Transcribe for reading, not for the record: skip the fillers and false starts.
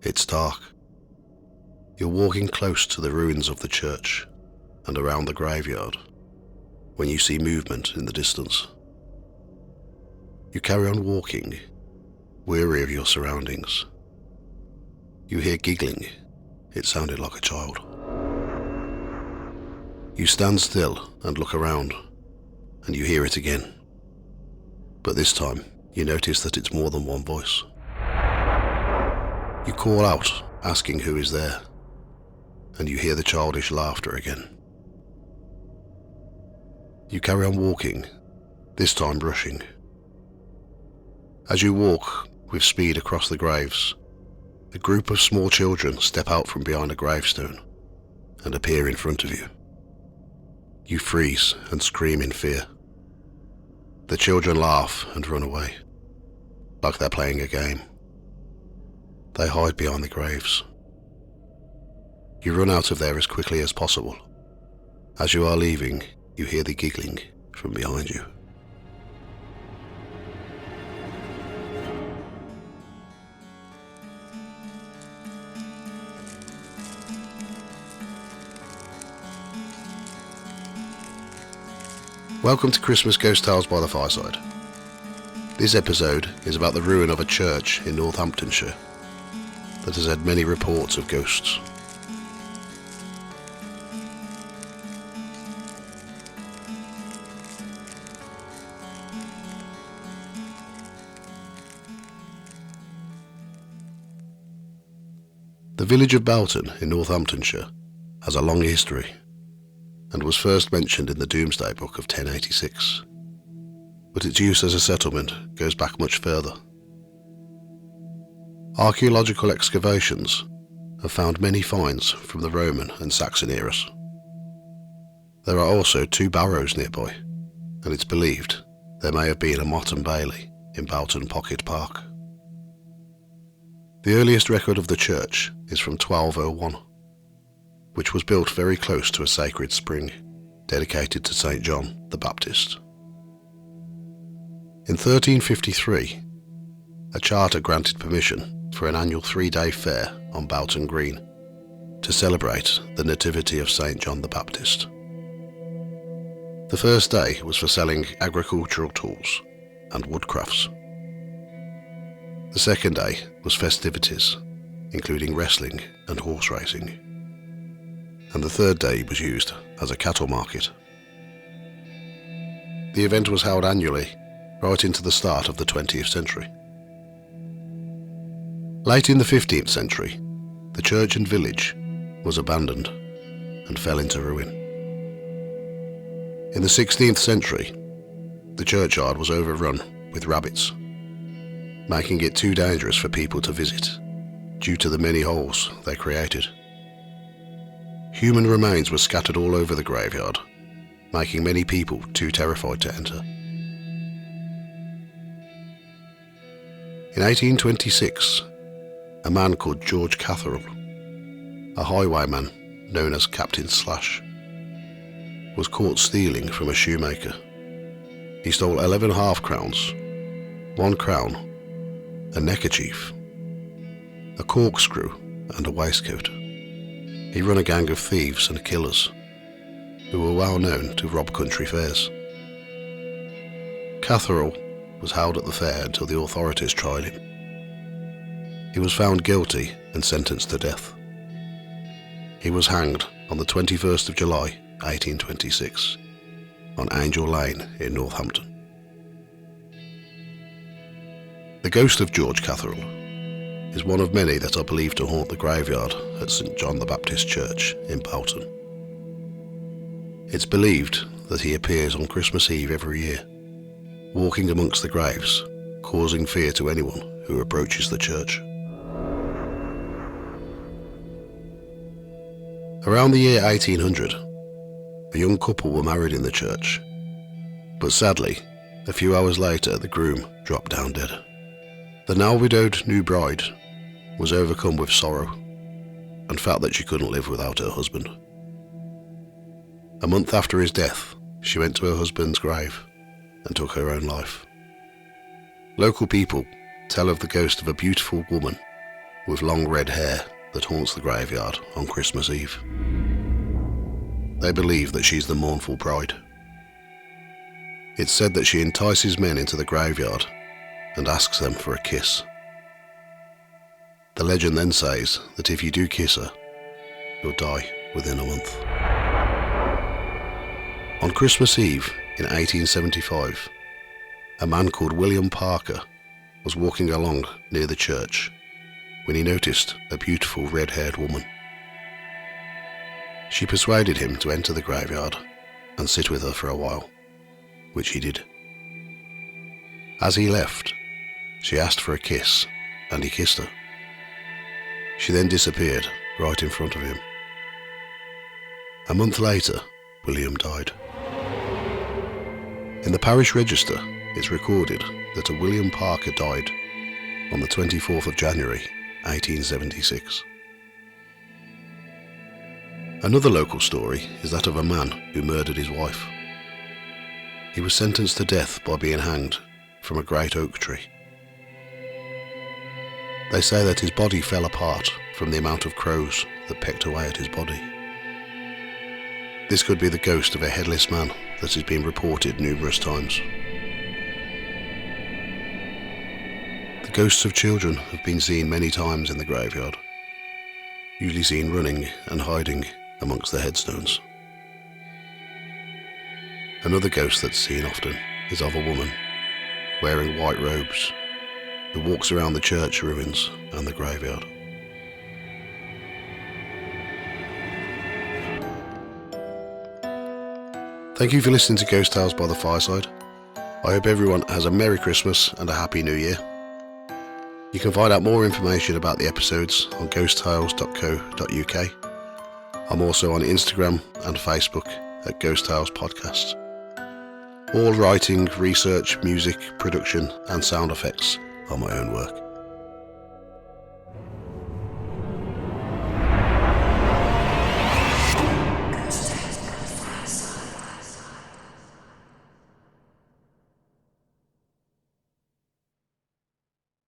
It's dark. You're walking close to the ruins of the church and around the graveyard when you see movement in the distance. You carry on walking, weary of your surroundings. You hear giggling. It sounded like a child. You stand still and look around, and you hear it again. But this time, you notice that it's more than one voice. You call out, asking who is there, and you hear the childish laughter again. You carry on walking, this time brushing. As you walk with speed across the graves, a group of small children step out from behind a gravestone and appear in front of you. You freeze and scream in fear. The children laugh and run away, like they're playing a game. They hide behind the graves. You run out of there as quickly as possible. As you are leaving, you hear the giggling from behind you. Welcome to Christmas Ghost Tales by the Fireside. This episode is about the ruin of a church in Northamptonshire that has had many reports of ghosts. The village of Broughton in Northamptonshire has a long history and was first mentioned in the Domesday Book of 1086, but its use as a settlement goes back much further. Archaeological excavations have found many finds from the Roman and Saxon eras. There are also 2 barrows nearby, and it's believed there may have been a motte and bailey in Broughton Pocket Park. The earliest record of the church is from 1201, which was built very close to a sacred spring dedicated to St. John the Baptist. In 1353, a charter granted permission for an annual 3-day fair on Broughton Green to celebrate the nativity of St. John the Baptist. The first day was for selling agricultural tools and woodcrafts. The second day was festivities, including wrestling and horse racing. And the third day was used as a cattle market. The event was held annually, right into the start of the 20th century. Late in the 15th century, the church and village was abandoned and fell into ruin. In the 16th century, the churchyard was overrun with rabbits, making it too dangerous for people to visit due to the many holes they created. Human remains were scattered all over the graveyard, making many people too terrified to enter. In 1826, a man called George Catherall, a highwayman known as Captain Slash, was caught stealing from a shoemaker. He stole 11 half-crowns, 1 crown, a neckerchief, a corkscrew and a waistcoat. He ran a gang of thieves and killers who were well known to rob country fairs. Catherall was held at the fair until the authorities tried him. He was found guilty and sentenced to death. He was hanged on the 21st of July 1826 on Angel Lane in Northampton. The ghost of George Catherall is one of many that are believed to haunt the graveyard at St. John the Baptist Church in Broughton. It's believed that he appears on Christmas Eve every year, walking amongst the graves, causing fear to anyone who approaches the church. Around the year 1800, a young couple were married in the church, but sadly, a few hours later the groom dropped down dead. The now widowed new bride was overcome with sorrow and felt that she couldn't live without her husband. A month after his death, she went to her husband's grave and took her own life. Local people tell of the ghost of a beautiful woman with long red hair that haunts the graveyard on Christmas Eve. They believe that she's the mournful bride. It's said that she entices men into the graveyard and asks them for a kiss. The legend then says that if you do kiss her, you'll die within a month. On Christmas Eve in 1875, a man called William Parker was walking along near the church when he noticed a beautiful red-haired woman. She persuaded him to enter the graveyard and sit with her for a while, which he did. As he left, she asked for a kiss, and he kissed her. She then disappeared right in front of him. A month later, William died. In the parish register, it's recorded that a William Parker died on the 24th of January, 1876. Another local story is that of a man who murdered his wife. He was sentenced to death by being hanged from a great oak tree. They say that his body fell apart from the amount of crows that pecked away at his body. This could be the ghost of a headless man that has been reported numerous times. The ghosts of children have been seen many times in the graveyard, usually seen running and hiding amongst the headstones. Another ghost that's seen often is of a woman wearing white robes who walks around the church ruins and the graveyard. Thank you for listening to Ghost Tales by the Fireside. I hope everyone has a Merry Christmas and a Happy New Year. You can find out more information about the episodes on ghosttales.co.uk. I'm also on Instagram and Facebook at Ghost Tales Podcast. All writing, research, music, production and sound effects are my own work.